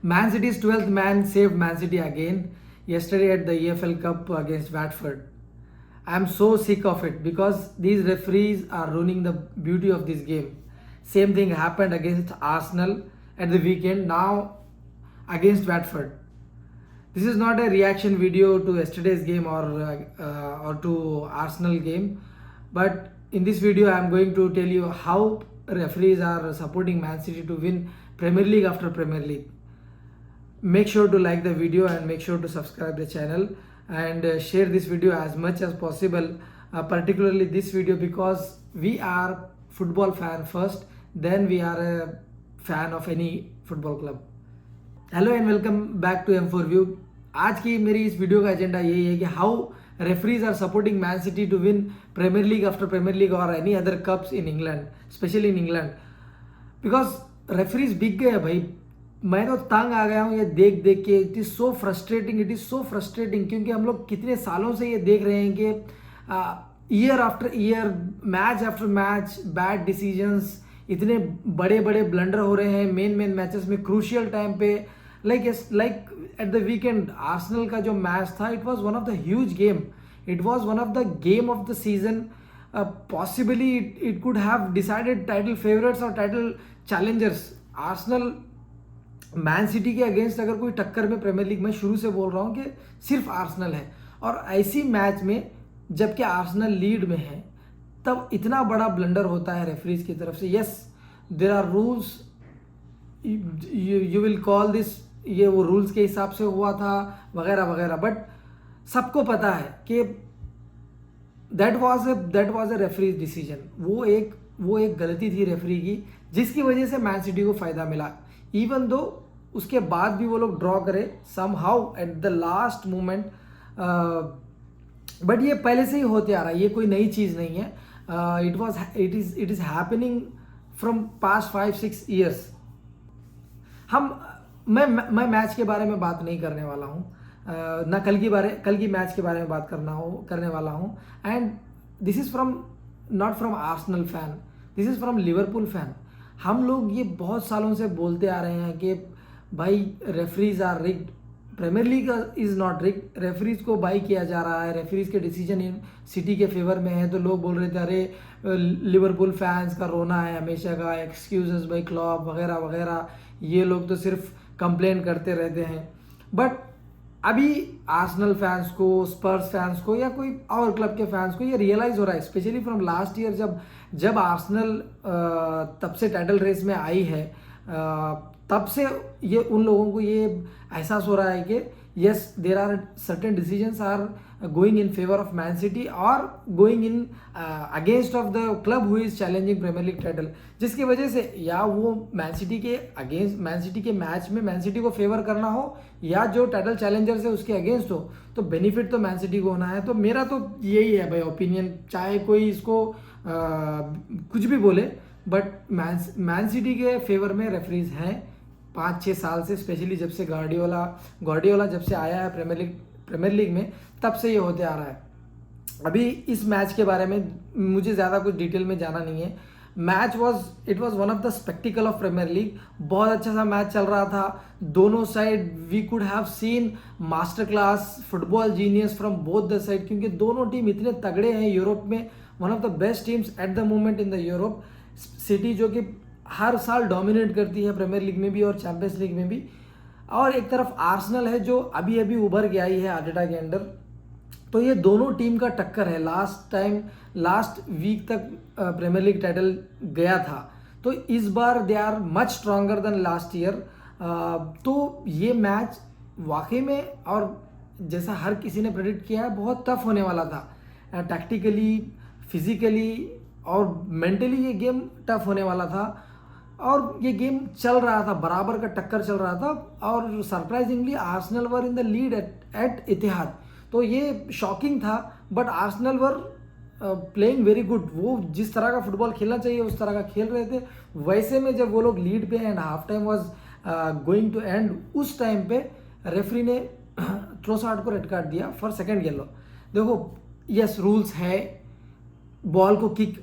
Man City's 12th man saved Man City again yesterday at the EFL Cup against Watford. I'm so sick of it because these referees are ruining the beauty of this game. Same thing happened against Arsenal at the weekend, now against Watford. This is not a reaction video to yesterday's game or to Arsenal game, but in this video I am going to tell you how referees are supporting Man City to win Premier League after Premier League. Make sure to like the video and make sure to subscribe the channel and share this video as much as possible, particularly this video, because we are football fan first, then we are a fan of any football club. Hello and welcome back to M4 view. आज की मेरी इस video का agenda यही है कि how referees are supporting Man City to win Premier League after Premier league और any other cups in England, specially in England, because referees बिक गए भाई। मैं तो तंग आ गया हूँ ये देख देख के। It is so frustrating, it is so frustrating, क्योंकि हम लोग कितने सालों से ये देख रहे हैं कि year after year, match after match, bad decisions, इतने बड़े बड़े ब्लंडर हो रहे हैं मेन मैचेस में, क्रूशियल टाइम पे। Like at the weekend Arsenal का जो मैच था, it was one of the huge game, it was one of the game of the season. Possibly it could have decided title favourites और title challengers. Arsenal Man City के against अगर कोई टक्कर में premiere league में, शुरू से बोल रहा हूँ कि सिर्फ आर्सेनल है, और ऐसी मैच में जबकि आर्सेनल लीड में है, तब इतना बड़ा ब्लंडर होता है रेफरीज की तरफ से। Yes, there are rules, you will call this, ये वो रूल्स के हिसाब से हुआ था वगैरह वगैरह, बट सबको पता है कि that was a referees decision. वो एक गलती थी रेफरी की, जिसकी वजह से मैन सिटी को फायदा मिला। इवन दो उसके बाद भी वो लोग ड्रॉ करे somehow at the last moment, but ये पहले से ही होते आ रहा है, ये कोई नई चीज़ नहीं है। It is happening from past 5-6 years. मैं मैच के बारे में बात नहीं करने वाला हूँ, ना कल की मैच के बारे में बात करने वाला हूँ। And this is not from Arsenal fan, this is from Liverpool fan. हम लोग ये बहुत सालों से बोलते आ रहे हैं कि भाई referees are rigged, premier league is not rigged, referees को बाई किया जा रहा है, रेफरीज के डिसीजन इन सिटी के फेवर में है। तो लोग बोल रहे थे अरे लिवरपूल फैंस का रोना है हमेशा का, एक्सक्यूजेस बाई क्लब वगैरह वगैरह, ये लोग तो सिर्फ कंप्लेन करते रहते हैं। बट अभी आर्सेनल फैंस को, स्पर्स फैंस को, या कोई और क्लब के फैंस को ये रियलाइज़ हो रहा है, स्पेशली फ्रॉम लास्ट ईयर जब आर्सेनल तब से टाइटल रेस में आई है, तब से ये उन लोगों को ये एहसास हो रहा है कि yes, there are certain decisions are going in favour of Man City और going in against of the club who is challenging Premier league title, जिसकी वजह से या वो मैन सिटी के अगेंस्ट, मैन सिटी के मैच में मैन सिटी को फेवर करना हो, या जो टाइटल चैलेंजर्स है उसके अगेंस्ट हो, तो बेनिफिट तो मैन सिटी को होना है। तो मेरा तो यही है भाई ओपिनियन, चाहे कोई इसको कुछ भी बोले, बट मैन सिटी के फेवर में रेफरीज हैं 5-6 साल से, स्पेशली जब से गार्डियोला जब से आया है प्रीमियर लीग में, तब से ये होते आ रहा है। अभी इस मैच के बारे में मुझे ज़्यादा कुछ डिटेल में जाना नहीं है। It was one of the spectacle of premier league. बहुत अच्छा सा मैच चल रहा था, दोनों side we could have seen master class football genius from both the side, क्योंकि दोनों टीम इतने तगड़े हैं यूरोप में, one of the best teams at the moment in the Europe. City जो कि हर साल डोमिनेट करती है प्रीमियर लीग में भी और चैंपियंस लीग में भी, और एक तरफ आर्सेनल है जो अभी अभी उभर के आई है आर्टेटा के अंडर। तो ये दोनों टीम का टक्कर है। लास्ट वीक तक प्रीमियर लीग टाइटल गया था, तो इस बार they are much stronger than last year. तो ये मैच वाकई में, और जैसा हर किसी ने प्रेडिक्ट किया है, बहुत टफ होने वाला था। टैक्टिकली, फिजिकली और मेंटली ये गेम टफ होने वाला था, और ये गेम चल रहा था, बराबर का टक्कर चल रहा था, और surprisingly Arsenal were in the lead at Etihad. तो ये शॉकिंग था, but Arsenal were playing very good. वो जिस तरह का फुटबॉल खेलना चाहिए उस तरह का खेल रहे थे। वैसे में जब वो लोग लीड पे and half time was going to end, उस टाइम पे रेफरी ने ट्रोसार्ड को रेड कार्ड दिया फॉर सेकेंड येलो। देखो, यस रूल्स है, बॉल को किक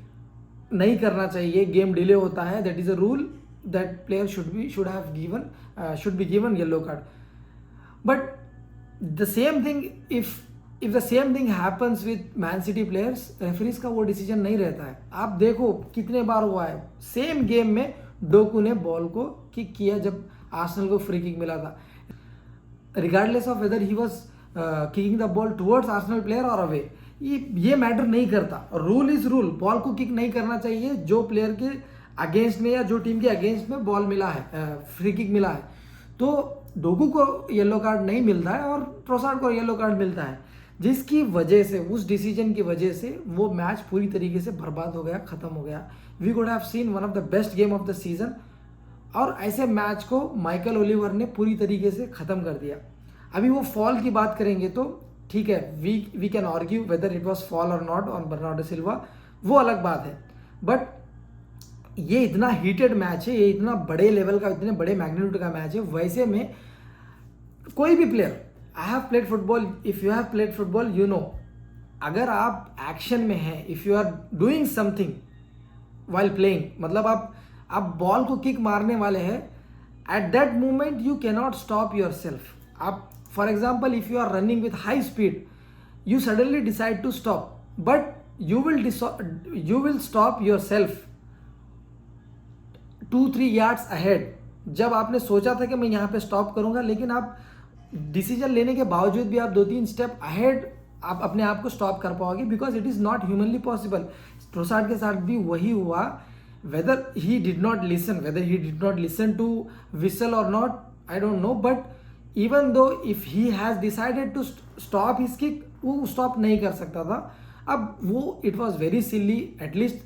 नहीं करना चाहिए, गेम डिले होता है, that is a rule, that player should be given yellow card. But the same thing, if the same thing happens with man city players, referees का वो decision नहीं रहता है. आप देखो कितने बार हुआ है सेम गेम में, डोकू ने बॉल को किक किया जब आर्सेनल को फ्री किक मिला था, regardless of weather he was kicking the ball towards Arsenal player और अवे. ये मैटर नहीं करता. Rule is rule. बॉल को किक नहीं करना चाहिए जो प्लेयर के अगेंस्ट में या जो टीम के अगेंस्ट में बॉल मिला है, फ्री किक मिला है. तो डोकू को येलो कार्ड नहीं मिलता है और ट्रोसार्ड को येलो कार्ड मिलता है, जिसकी वजह से, उस डिसीजन की वजह से वो मैच पूरी तरीके से बर्बाद हो गया, ख़त्म हो गया. We could have seen one of the best game of the season. और ऐसे मैच को माइकल ओलिवर ने पूरी तरीके से ख़त्म कर दिया. अभी वो फॉल की बात करेंगे तो ठीक है, we can argue whether it was foul और नॉट ऑन बर्नार्डो सिल्वा, वो अलग बात है. बट ये इतना हीटेड मैच है, ये इतना बड़े लेवल का, इतने बड़े मैग्नीट्यूड का मैच है. वैसे में कोई भी player, I have played football, if you have played football you know, अगर आप एक्शन में हैं, if you are doing something while playing, मतलब आप बॉल को किक मारने वाले हैं, at that moment you cannot stop yourself. आप for example if you are running with high speed, you suddenly decide to stop, but you will stop yourself 2-3 yards ahead. जब आपने सोचा था कि मैं यहाँ पे स्टॉप करूँगा, लेकिन आप डिसीजन लेने के बावजूद भी आप 2-3 स्टेप अहेड आप अपने आप को स्टॉप कर पाओगे, because it is not humanly possible. Trossard के साथ भी वही हुआ. whether he did not listen to whistle or not, I don't know, but even though if he has decided to stop his kick, वो stop नहीं कर सकता था. अब वो it was very silly. At least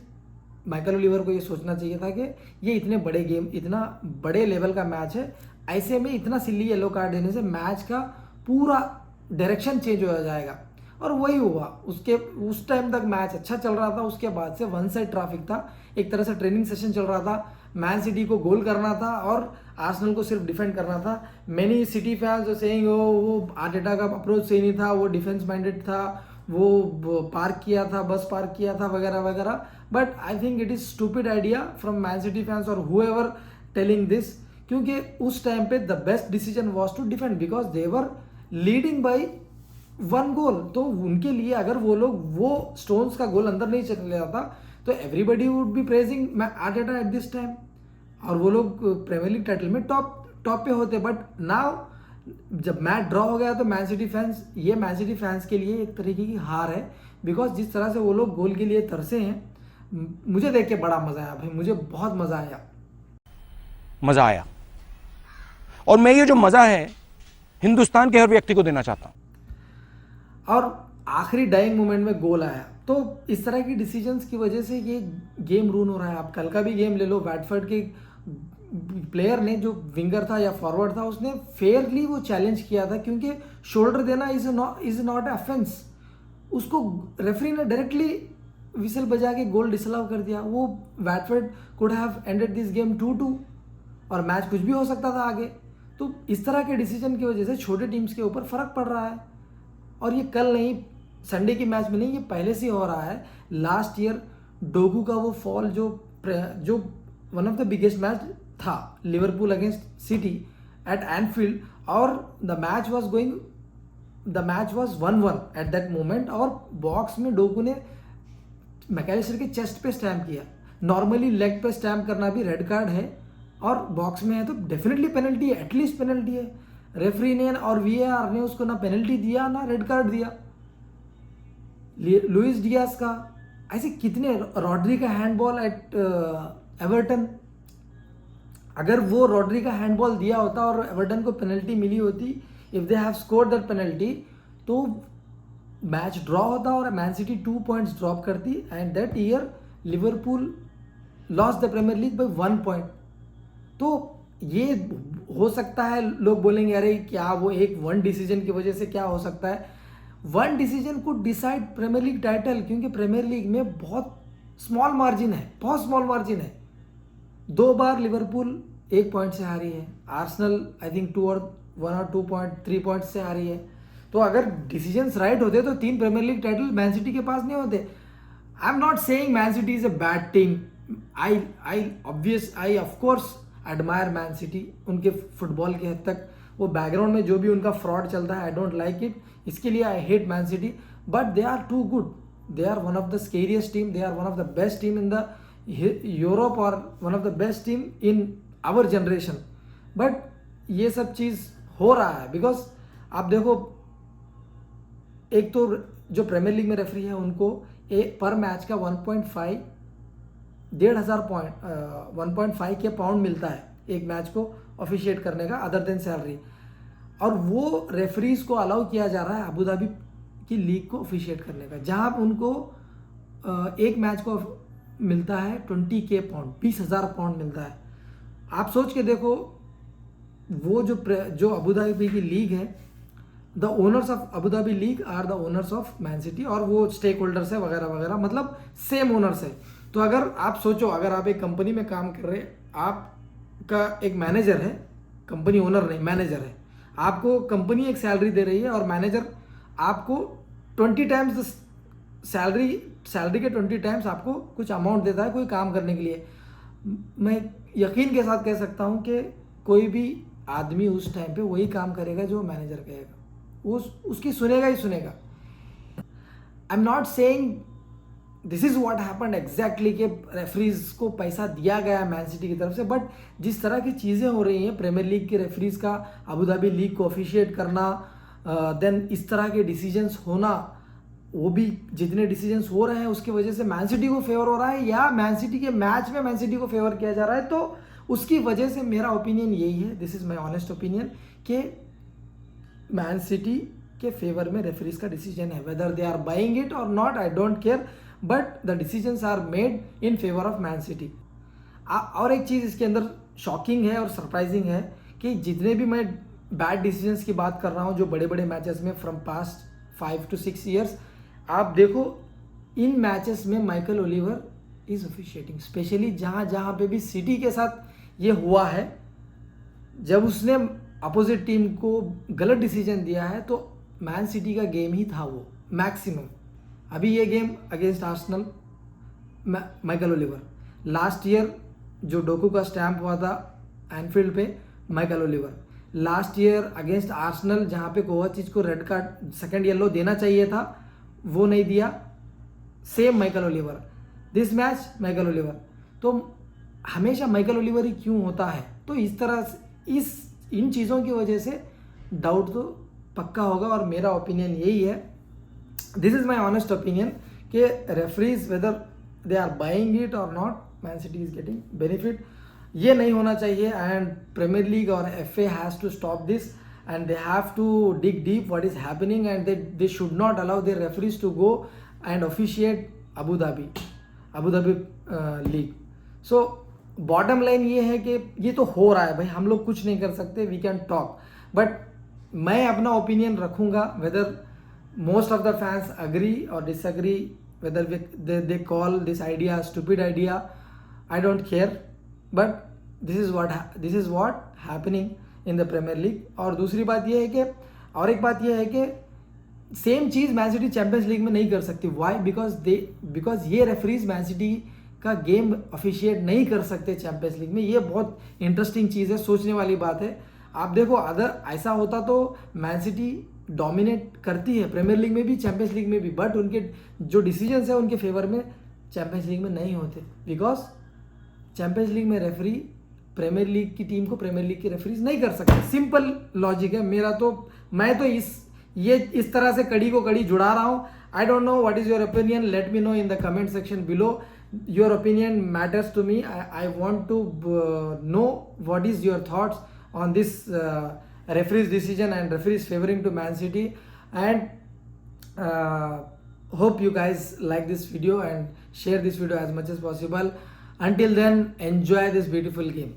Michael Oliver को ये सोचना चाहिए था कि ये इतने बड़े गेम, इतना बड़े लेवल का मैच है, ऐसे में इतना सिली येलो कार्ड देने से मैच का पूरा डायरेक्शन चेंज हो जाएगा. और वही हुआ. उस टाइम तक मैच अच्छा चल रहा था, उसके बाद से वन साइड ट्रैफिक था, एक तरह से ट्रेनिंग सेशन चल रहा था. मैन सिटी को गोल करना था और आर्सेनल को सिर्फ डिफेंड करना था. मैनी सिटी फैंस जो सेइंग वो आर्टेटा का अप्रोच सही नहीं था, वो डिफेंस माइंडेड था, वो पार्क किया था, बस पार्क किया था वगैरह वगैरह. But I think it is stupid idea from Man City fans और हुएवर टेलिंग दिस, क्योंकि उस टाइम पे the best decision was to defend because they were leading by 1 goal. तो उनके लिए अगर वो लोग वो स्टोन्स का गोल अंदर नहीं चले जाता तो everybody would be praising Arteta at this time, और वो लोग प्रीमियर लीग टाइटल में टॉप पे होते. बट नाउ जब मैच ड्रॉ हो गया तो मैन सिटी फैंस के लिए एक तरीके की हार है, बिकॉज जिस तरह से वो लोग गोल के लिए तरसे हैं, मुझे देख के बड़ा मजा आया भाई, मुझे बहुत मजा आया. और मैं ये जो मजा है हिंदुस्तान के हर व्यक्ति को देना चाहता हूं. और आखिरी डाइंग मोमेंट में गोल आया. तो इस तरह की डिसीजंस की वजह से ये गेम रून हो रहा है. आप कल का भी गेम ले लो, वैटफोर्ड के प्लेयर ने, जो विंगर था या फॉरवर्ड था, उसने फेयरली वो चैलेंज किया था, क्योंकि शोल्डर देना इज नॉट ऑफेंस. उसको रेफरी ने डायरेक्टली विसल बजा के गोल डिसअलाउ कर दिया. वो Watford could have ended this game 2-2 और मैच कुछ भी हो सकता था आगे. तो इस तरह के डिसीजन की वजह से छोटे टीम्स के ऊपर फर्क पड़ रहा है. और ये कल नहीं, संडे की मैच में नहीं, ये पहले से हो रहा है. लास्ट ईयर डोगू का वो फॉल जो one of the biggest match था, Liverpool against City at Anfield, और the match was 1-1 at that moment, और बॉक्स में डोगू ने मैकलिस्टर के चेस्ट पे स्टैम्प किया. नॉर्मली लेग पे स्टैम्प करना भी रेड कार्ड है, और बॉक्स में है तो डेफिनेटली पेनल्टी है, एटलीस्ट पेनल्टी है. रेफरी ने और वीएआर ने उसको ना पेनल्टी दिया ना रेड कार्ड दिया. लुइस डियास का ऐसे कितने, रॉड्री का हैंडबॉल एट एवर्टन, अगर वो रॉड्री का हैंडबॉल दिया होता और एवर्टन को पेनल्टी मिली होती, if they have scored that penalty, तो मैच ड्रॉ होता और मैन सिटी 2 पॉइंट्स ड्रॉप करती, and that year Liverpool lost the premier league by 1 point. तो ये हो सकता है, लोग बोलेंगे अरे क्या वो एक वन डिसीजन की वजह से क्या हो सकता है. One decision could decide premier league title, क्योंकि प्रीमियर लीग में बहुत स्मॉल मार्जिन है. 2 बार लिवरपूल 1 पॉइंट से हारी है, आर्सेनल आई थिंक 3 पॉइंट से हारी है. तो अगर डिसीजंस राइट होते तो 3 premier league title Man City के पास नहीं होते. I am not saying Man City is a bad team. I of course admire Man City, उनके फुटबॉल के हद तक वो बैकग्राउंड में जो भी उनका फ्रॉड चलता है, आई डोंट लाइक इट, इसके लिए I hate Man City. But they are too good, they are one of the scariest team, they are one of the best team in the Europe or one of the best team in our generation. but ये सब चीज़ हो रहा है because आप देखो, एक तो जो प्रीमियर लीग में रेफरी है उनको पर मैच का 1.5 के पाउंड मिलता है एक मैच को ऑफिशिएट करने का, अदर देन सैलरी. और वो रेफरीज को अलाउ किया जा रहा है अबू धाबी की लीग को ऑफिशिएट करने का, जहां उनको एक मैच को मिलता है 20K पाउंड, 20,000 पाउंड मिलता है. आप सोच के देखो, वो जो अबू धाबी की लीग है, the owners of Abu Dhabi league are the owners of Man City, और वो स्टेक होल्डर्स है वगैरह वगैरह, मतलब सेम ओनर्स है. तो अगर आप सोचो, अगर आप एक कंपनी में काम कर रहे, आपका एक मैनेजर है, कंपनी ओनर नहीं मैनेजर है, आपको कंपनी एक सैलरी दे रही है और मैनेजर आपको 20 टाइम्स सैलरी के 20 टाइम्स आपको कुछ अमाउंट देता है कोई काम करने के लिए. मैं यकीन के साथ कह सकता हूं कि कोई भी आदमी उस टाइम पे वही काम करेगा जो मैनेजर कहेगा, वो उसकी सुनेगा ही सुनेगा. आई am not saying this is what happened exactly कि रेफरीज को पैसा दिया गया मैन सिटी की तरफ से, बट जिस तरह की चीज़ें हो रही हैं, प्रीमियर लीग के रेफरीज का अबू धाबी लीग को ऑफिशिएट करना, देन इस तरह के डिसीजंस होना, वो भी जितने डिसीजंस हो रहे हैं उसकी वजह से मैन सिटी को फेवर हो रहा है या मैन सिटी के मैच में मैन सिटी को फेवर किया जा रहा है. तो उसकी वजह से मेरा ओपिनियन यही है, this is my honest opinion, कि मैन सिटी के फेवर में रेफरीज का डिसीजन है. Whether they are buying it और not, I don't care, but the decisions are made in favour of Man City. और एक चीज़ इसके अंदर शॉकिंग है और सरप्राइजिंग है कि जितने भी मैं बैड डिसीजंस की बात कर रहा हूँ जो बड़े बड़े मैचेस में फ्रॉम पास्ट 5 to 6 years, आप देखो इन मैचेस में Michael Oliver is officiating, specially जहाँ पे भी सिटी के साथ ये हुआ है, जब उसने अपोजिट टीम को गलत डिसीजन दिया है तो मैन सिटी का गेम ही था वो मैक्सिमम. अभी ये game against Arsenal, Michael Oliver. Last year जो डोकू का स्टैम्प हुआ था एनफील्ड पे, Michael Oliver. Last year against Arsenal जहाँ पे कोवाचिच को रेड कार्ड, सेकंड येलो देना चाहिए था, वो नहीं दिया, same Michael Oliver. This match Michael Oliver. तो हमेशा माइकल ओलिवर ही क्यों होता है? तो इस तरह से इन चीज़ों की वजह से डाउट तो पक्का होगा, और मेरा ओपिनियन यही है, this is my honest opinion, कि referees whether they are buying it और not, Man City is getting benefit. ये नहीं होना चाहिए, एंड प्रीमियर लीग और FA has to stop this, and they have to dig deep what is happening, and they should not allow their referees to go and officiate Abu Dhabi league. So bottom line ये है कि ये तो हो रहा है भाई, हम लोग कुछ नहीं कर सकते, we can talk, but मैं अपना ओपिनियन रखूँगा. whether most of the fans agree or disagree, whether they call this idea a stupid idea, I don't care, but this is what happening in the premier league. और दूसरी बात यह है कि, और एक बात यह है कि सेम चीज़ मैन सिटी चैंपियंस लीग में नहीं कर सकती. वाई? बिकॉज ये रेफरीज मैन सिटी का गेम ऑफिशिएट नहीं कर सकते चैंपियंस लीग में. ये बहुत इंटरेस्टिंग चीज़ है, सोचने वाली बात है. आप देखो, अगर ऐसा होता तो मैन सिटी डोमिनेट करती है प्रीमियर लीग में भी, चैंपियंस लीग में भी, बट उनके जो डिसीजंस है उनके फेवर में चैंपियंस लीग में नहीं होते, बिकॉज चैंपियंस लीग में रेफरी प्रीमियर लीग की टीम को प्रीमियर लीग के रेफरीज नहीं कर सकते. सिंपल लॉजिक है मेरा. तो मैं तो इस तरह से कड़ी को कड़ी जुड़ा रहा हूँ. I don't know what is your opinion, let me know in the comment section below. Your opinion matters to me. I want to know what is your thoughts on this referees decision and referees favoring to Man City, and hope you guys like this video and share this video as much as possible. Until then, enjoy this beautiful game.